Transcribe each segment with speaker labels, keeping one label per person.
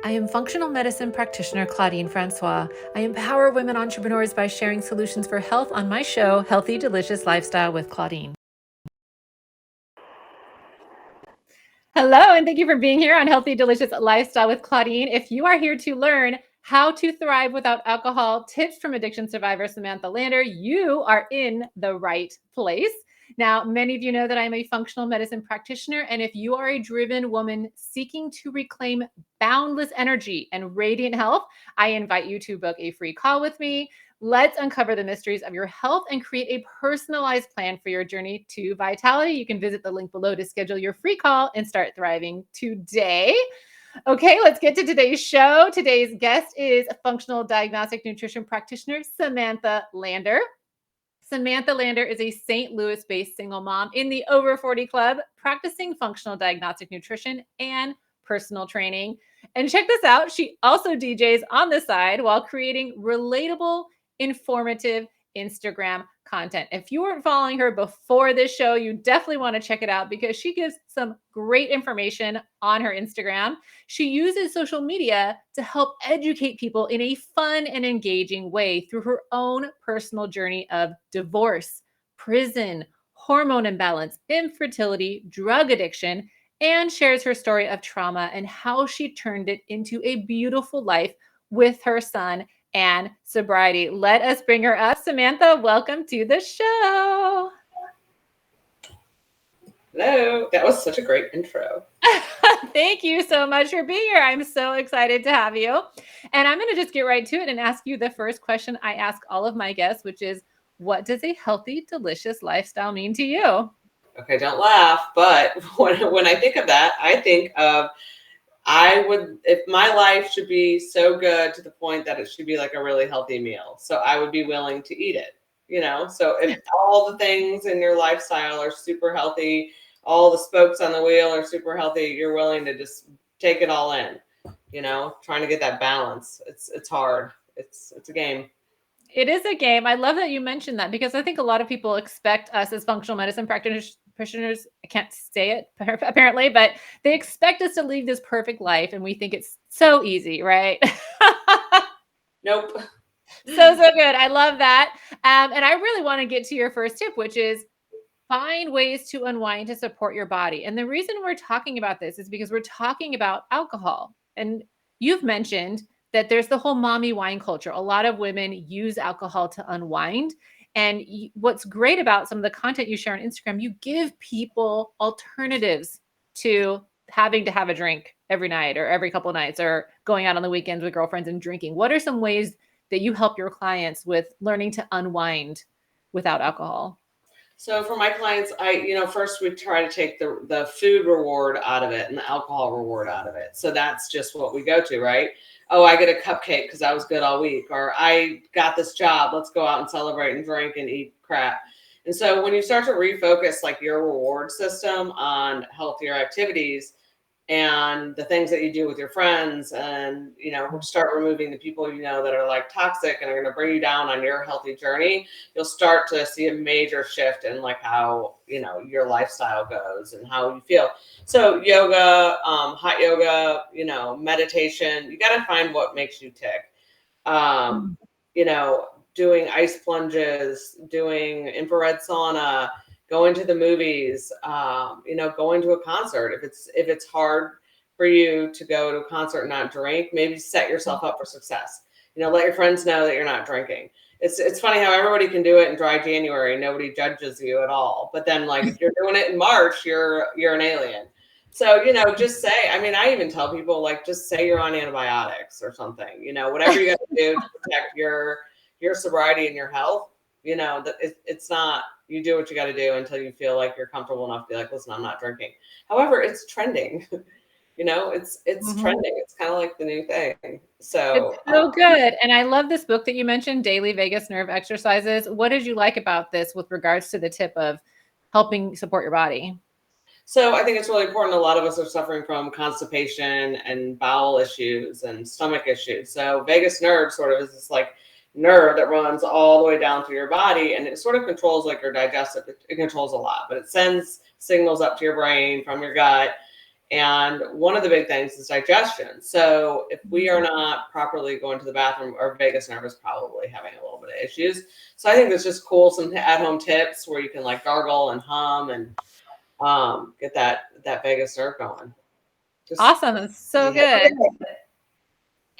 Speaker 1: I am functional medicine practitioner Claudine Francois. I empower women entrepreneurs by sharing solutions for health on my show, Healthy Delicious Lifestyle with Claudine. Hello, and thank you for being here on Healthy Delicious Lifestyle with Claudine. If you are here to learn how to thrive without alcohol, tips from addiction survivor Samantha Lander, you are in the right place. Now, many of you know that I'm a functional medicine practitioner, and if you are a driven woman seeking to reclaim boundless energy and radiant health, I invite you to book a free call with me. Let's uncover the mysteries of your health and create a personalized plan for your journey to vitality. You can visit the link below to schedule your free call and start thriving today. Okay, let's get to today's show. Today's guest is functional diagnostic nutrition practitioner Samantha Lander. Samantha Lander is a St. Louis-based single mom in the Over 40 Club, practicing functional diagnostic nutrition and personal training. And check this out, she also DJs on the side while creating relatable, informative Instagram content. If you weren't following her before this show, you definitely want to check it out because she gives some great information on her Instagram. She uses social media to help educate people in a fun and engaging way through her own personal journey of divorce, prison, hormone imbalance, infertility, drug addiction, and shares her story of trauma and how she turned it into a beautiful life with her son and sobriety. Let us bring her up. Samantha, welcome to the show.
Speaker 2: Hello. That was such a great intro.
Speaker 1: Thank you so much for being here. I'm so excited to have you. And I'm going to just get right to it and ask you the first question I ask all of my guests, which is, what does a healthy, delicious lifestyle mean to you?
Speaker 2: Okay, don't laugh. But when I think of that, I think of if my life should be so good to the point that it should be like a really healthy meal. So I would be willing to eat it, So if all the things in your lifestyle are super healthy, all the spokes on the wheel are super healthy, you're willing to just take it all in, trying to get that balance. It's hard. It's a game.
Speaker 1: It is a game. I love that you mentioned that because I think a lot of people expect us as functional medicine practitioners, I can't say it apparently, but they expect us to lead this perfect life and we think it's so easy, right?
Speaker 2: Nope.
Speaker 1: So good. I love that. And I really want to get to your first tip, which is find ways to unwind to support your body. And the reason we're talking about this is because we're talking about alcohol. And you've mentioned that there's the whole mommy wine culture. A lot of women use alcohol to unwind. And what's great about some of the content you share on Instagram, you give people alternatives to having to have a drink every night or every couple of nights or going out on the weekends with girlfriends and drinking. What are some ways that you help your clients with learning to unwind without alcohol?
Speaker 2: So for my clients, first we try to take the food reward out of it and the alcohol reward out of it. So that's just what we go to, right? Oh, I get a cupcake because I was good all week, or I got this job. Let's go out and celebrate and drink and eat crap. And so when you start to refocus like your reward system on healthier activities and the things that you do with your friends, and start removing the people that are like toxic and are going to bring you down on your healthy journey, you'll start to see a major shift in like how your lifestyle goes and how you feel. So yoga, hot yoga, meditation, you got to find what makes you tick. Doing ice plunges, doing infrared sauna, going to the movies, going to a concert. If it's hard for you to go to a concert and not drink, maybe set yourself up for success. Let your friends know that you're not drinking. It's funny how everybody can do it in dry January. Nobody judges you at all. But then like if you're doing it in March, you're an alien. So, just say, I even tell people like, just say you're on antibiotics or something, whatever you got to do to protect your sobriety and your health. That it's not, you do what you got to do until you feel like you're comfortable enough to be like, listen, I'm not drinking. However, it's trending. It's trending. It's kind of like the new thing. So
Speaker 1: it's so good. And I love this book that you mentioned, Daily Vagus Nerve Exercises. What did you like about this with regards to the tip of helping support your body?
Speaker 2: So I think it's really important. A lot of us are suffering from constipation and bowel issues and stomach issues. So vagus nerve sort of is this like nerve that runs all the way down through your body, and it sort of controls like your digestive. It controls a lot, but it sends signals up to your brain from your gut. And one of the big things is digestion. So if we are not properly going to the bathroom, our vagus nerve is probably having a little bit of issues. So I think it's just cool, some at-home tips where you can like gargle and hum and get that vagus nerve going.
Speaker 1: Awesome. That's so
Speaker 2: Yeah.
Speaker 1: good.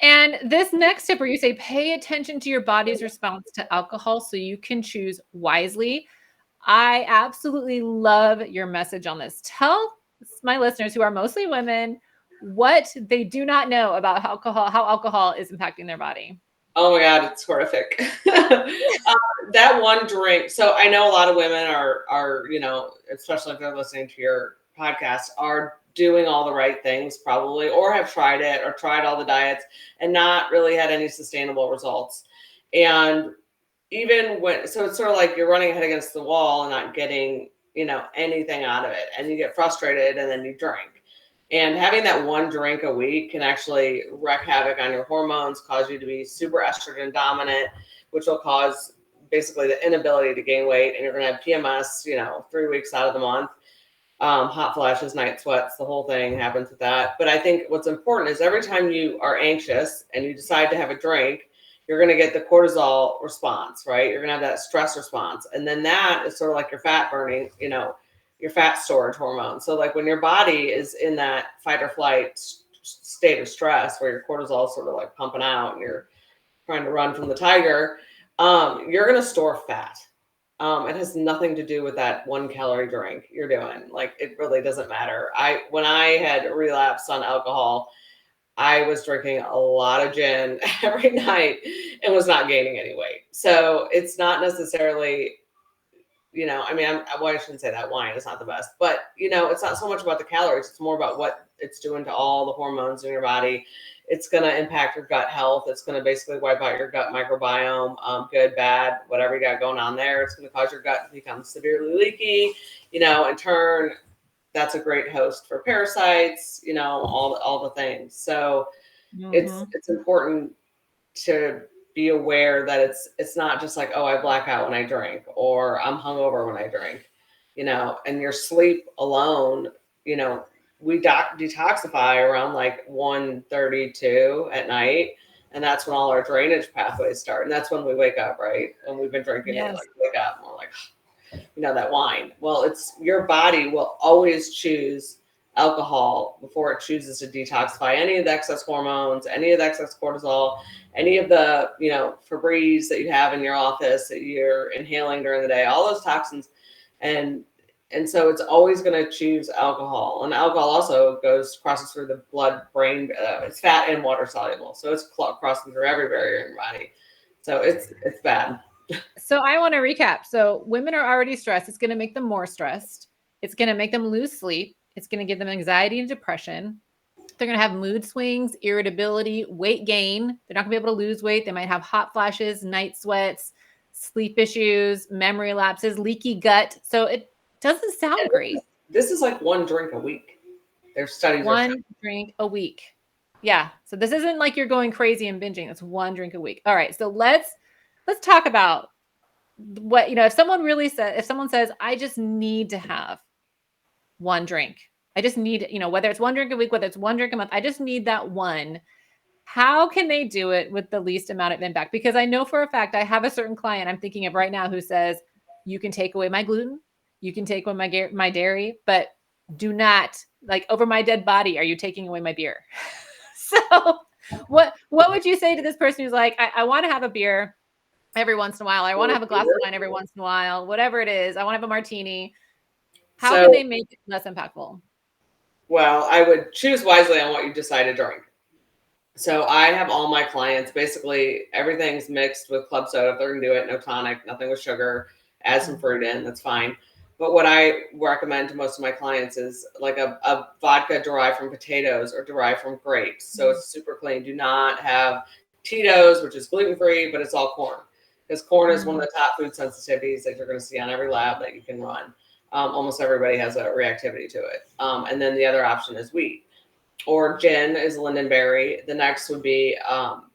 Speaker 1: And this next tip where you say, pay attention to your body's response to alcohol so you can choose wisely. I absolutely love your message on this. Tell my listeners, who are mostly women, what they do not know about alcohol, how alcohol is impacting their body.
Speaker 2: Oh my God, it's horrific. That one drink. So I know a lot of women are, especially if they're listening to your podcast, are doing all the right things probably, or have tried it or tried all the diets and not really had any sustainable results. And so it's sort of like you're running head against the wall and not getting, anything out of it. And you get frustrated and then you drink. And having that one drink a week can actually wreak havoc on your hormones, cause you to be super estrogen dominant, which will cause basically the inability to gain weight. And you're going to have PMS, 3 weeks out of the month. Hot flashes, night sweats, the whole thing happens with that. But I think what's important is every time you are anxious and you decide to have a drink, you're going to get the cortisol response, right? You're going to have that stress response. And then that is sort of like your fat burning, your fat storage hormone. So like when your body is in that fight or flight state of stress where your cortisol is sort of like pumping out and you're trying to run from the tiger, you're going to store fat. It has nothing to do with that 1 calorie drink you're doing. Like it really doesn't matter. When I had relapsed on alcohol, I was drinking a lot of gin every night and was not gaining any weight. So it's not necessarily, I shouldn't say that wine is not the best, but it's not so much about the calories. It's more about what it's doing to all the hormones in your body. It's going to impact your gut health. It's going to basically wipe out your gut microbiome, good, bad, whatever you got going on there. It's going to cause your gut to become severely leaky, in turn, that's a great host for parasites, all the things. So it's important to be aware that it's not just like, oh, I black out when I drink or I'm hungover when I drink, and your sleep alone, we detoxify around like 1:32 at night. And that's when all our drainage pathways start. And that's when we wake up, right? And we've been drinking it, like wake up and we're like, that wine. Well, it's your body will always choose alcohol before it chooses to detoxify any of the excess hormones, any of the excess cortisol, any of the, Febreze that you have in your office that you're inhaling during the day, all those toxins. And so it's always going to choose alcohol. And alcohol also crosses through the blood brain. It's fat and water soluble. So it's crossing through every barrier in your body. So it's bad.
Speaker 1: So I want to recap. So women are already stressed. It's going to make them more stressed. It's going to make them lose sleep. It's going to give them anxiety and depression. They're going to have mood swings, irritability, weight gain. They're not going to be able to lose weight. They might have hot flashes, night sweats, sleep issues, memory lapses, leaky gut. So it doesn't sound great.
Speaker 2: This is like one drink a week. There's studies.
Speaker 1: One drink a week. Yeah. So this isn't like you're going crazy and binging. It's one drink a week. All right. So let's talk about what, if someone says, I just need to have one drink. I just need, whether it's one drink a week, whether it's one drink a month, I just need that one. How can they do it with the least amount of impact? Because I know for a fact I have a certain client I'm thinking of right now who says, you can take away my gluten, you can take away my dairy, but do not, like, over my dead body, are you taking away my beer? So what would you say to this person who's like, I want to have a beer every once in a while. I want to have a glass of wine every once in a while, whatever it is. I want to have a martini. How can they make it less impactful?
Speaker 2: Well, I would choose wisely on what you decide to drink. So I have all my clients, basically everything's mixed with club soda. If they're going to do it, no tonic, nothing with sugar, add some fruit in, that's fine. But what I recommend to most of my clients is like a vodka derived from potatoes or derived from grapes. So it's super clean. Do not have Tito's, which is gluten-free, but it's all corn. Because corn is one of the top food sensitivities that you're going to see on every lab that you can run. Almost everybody has a reactivity to it. And then the other option is wheat. Or gin is lindenberry. The next would be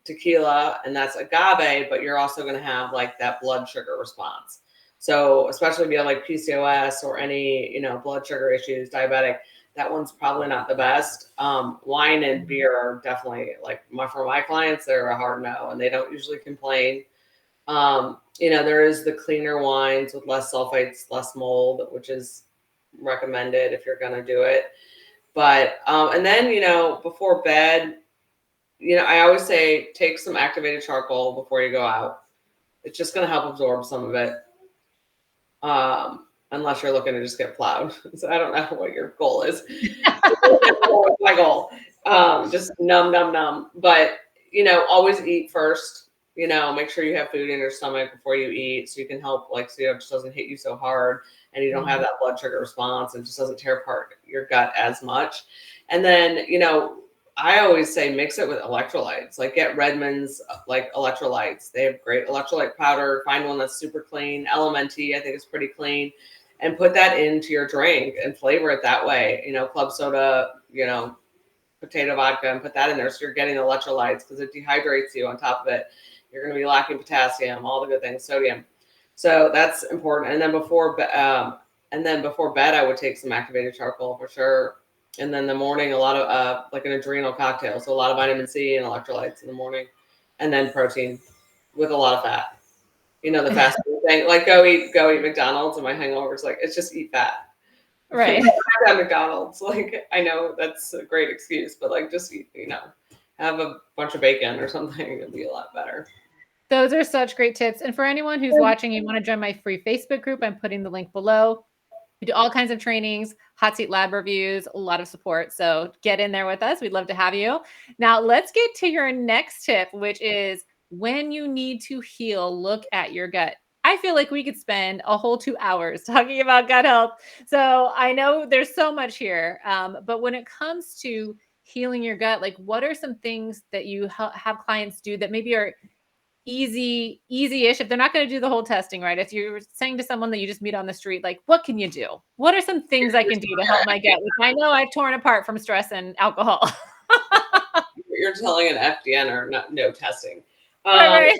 Speaker 2: tequila, and that's agave, but you're also going to have like that blood sugar response. So especially if you have like PCOS or any, blood sugar issues, diabetic, that one's probably not the best. Wine and beer are definitely like for my clients, they're a hard no, and they don't usually complain. There is the cleaner wines with less sulfates, less mold, which is recommended if you're going to do it. But, and then, before bed, I always say take some activated charcoal before you go out. It's just going to help absorb some of it. Unless you're looking to just get plowed. So I don't know what your goal is. My goal. Just numb. But, always eat first. Make sure you have food in your stomach before you eat so you can help, so it just doesn't hit you so hard and you don't have that blood sugar response and just doesn't tear apart your gut as much. And then, I always say mix it with electrolytes. Like get Redmond's electrolytes. They have great electrolyte powder. Find one that's super clean. LMNT, I think, is pretty clean. And put that into your drink and flavor it that way. Club soda, potato vodka, and put that in there so you're getting electrolytes because it dehydrates you on top of it. You're going to be lacking potassium, all the good things, sodium. So that's important. And then before bed, I would take some activated charcoal for sure. And then in the morning, a lot of like an adrenal cocktail. So a lot of vitamin C and electrolytes in the morning, and then protein with a lot of fat. The fast food thing, like go eat McDonald's, and my hangovers, like it's just eat fat.
Speaker 1: Right.
Speaker 2: At McDonald's, like I know that's a great excuse, but like just eat, have a bunch of bacon or something. It'll be a lot better.
Speaker 1: Those are such great tips. And for anyone who's watching, you want to join my free Facebook group, I'm putting the link below. We do all kinds of trainings, hot seat lab reviews, a lot of support. So get in there with us. We'd love to have you. Now let's get to your next tip, which is when you need to heal, look at your gut. I feel like we could spend a whole 2 hours talking about gut health. So I know there's so much here. But when it comes to healing your gut, like what are some things that you have clients do that maybe are easy-ish if they're not going to do the whole testing, right? If you're saying to someone that you just meet on the street, like, what can you do? What are some things I can do to help my gut? Which I know I've torn apart from stress and alcohol.
Speaker 2: You're telling an FDN no testing.
Speaker 1: Right.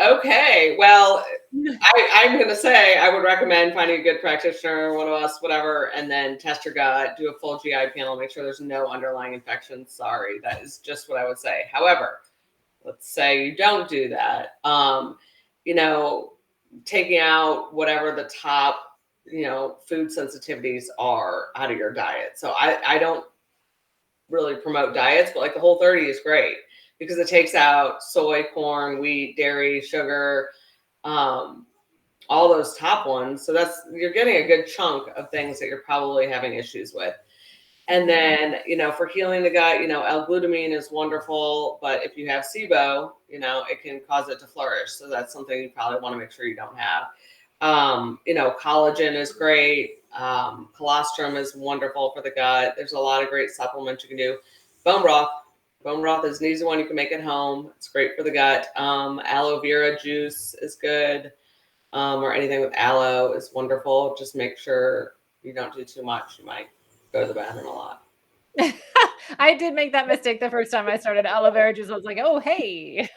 Speaker 2: Okay. Well, I'm going to say I would recommend finding a good practitioner, one of us, whatever, and then test your gut, do a full GI panel, make sure there's no underlying infections. Sorry, that is just what I would say. However, let's say you don't do that. Taking out whatever the top, food sensitivities are out of your diet. So I don't really promote diets, but like the Whole30 is great because it takes out soy, corn, wheat, dairy, sugar, all those top ones. So you're getting a good chunk of things that you're probably having issues with. And then, for healing the gut, L-glutamine is wonderful, but if you have SIBO, it can cause it to flourish. So that's something you probably want to make sure you don't have. Collagen is great. Colostrum is wonderful for the gut. There's a lot of great supplements you can do. Bone broth is an easy one you can make at home. It's great for the gut. Aloe vera juice is good. Or anything with aloe is wonderful. Just make sure you don't do too much. You might go to the bathroom a lot.
Speaker 1: I did make that mistake the first time I started aloe vera juice. I was like, oh, hey.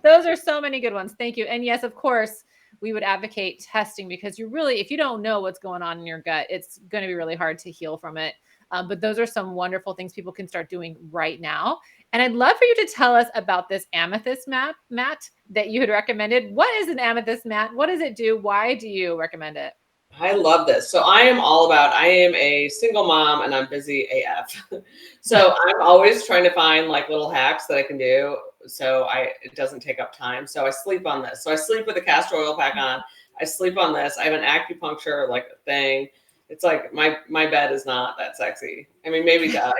Speaker 1: Those are so many good ones. Thank you. And yes, of course, we would advocate testing because if you don't know what's going on in your gut, it's going to be really hard to heal from it. But those are some wonderful things people can start doing right now. And I'd love for you to tell us about this amethyst mat that you had recommended. What is an amethyst mat? What does it do? Why do you recommend it?
Speaker 2: I love this. So I am a single mom and I'm busy AF. So I'm always trying to find like little hacks that I can do. So it doesn't take up time. So I sleep on this. So I sleep with a castor oil pack on. I sleep on this. I have an acupuncture thing. It's like my bed is not that sexy. I mean, maybe that.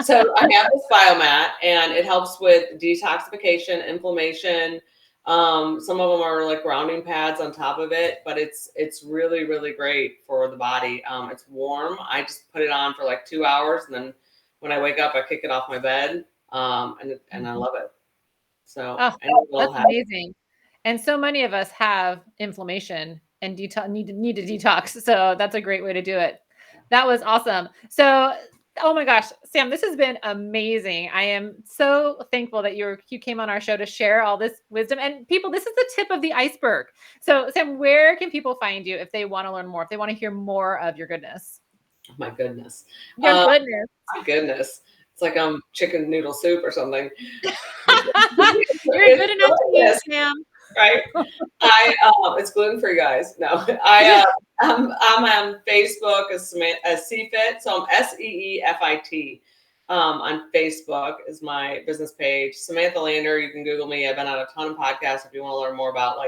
Speaker 2: So I have this biomat and it helps with detoxification, inflammation. Some of them are like grounding pads on top of it, but it's really, really great for the body. It's warm. I just put it on for like 2 hours. And then when I wake up, I kick it off my bed. And I love it. So
Speaker 1: that's amazing. And so many of us have inflammation and need to detox. So that's a great way to do it. That was awesome. So Oh my gosh, Sam, this has been amazing. I am so thankful that you came on our show to share all this wisdom. And people, this is the tip of the iceberg. So, Sam, where can people find you if they want to learn more, if they want to hear more of your goodness?
Speaker 2: Oh my goodness.
Speaker 1: Your goodness.
Speaker 2: My goodness. It's like chicken noodle soup or something.
Speaker 1: You're good enough to eat, Sam.
Speaker 2: Right? It's gluten free, guys. No, I'm on Facebook as CFIT, so I'm SEEFIT. On Facebook is my business page. Samantha Lander. You can Google me. I've been on a ton of podcasts if you want to learn more about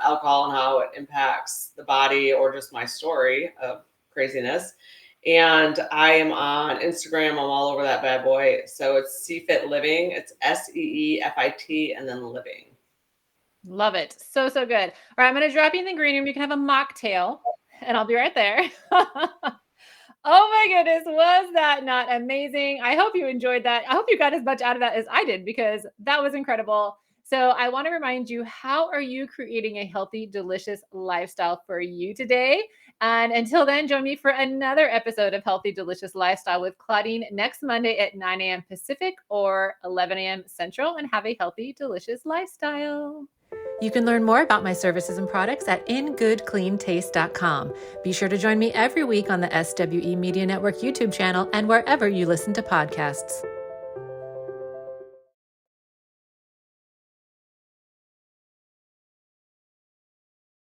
Speaker 2: alcohol and how it impacts the body, or just my story of craziness. And I am on Instagram. I'm all over that bad boy. So it's CFIT Living. It's SEEFIT and then Living.
Speaker 1: Love it. So, so good. All right, I'm going to drop you in the green room. You can have a mocktail, and I'll be right there. Oh my goodness, was that not amazing? I hope you enjoyed that. I hope you got as much out of that as I did, because that was incredible. So I want to remind you, how are you creating a healthy, delicious lifestyle for you today? And until then, join me for another episode of Healthy, Delicious Lifestyle with Claudine next Monday at 9 a.m. Pacific or 11 a.m. Central, and have a healthy, delicious lifestyle. You can learn more about my services and products at ingoodcleantaste.com. Be sure to join me every week on the SWE Media Network YouTube channel and wherever you listen to podcasts.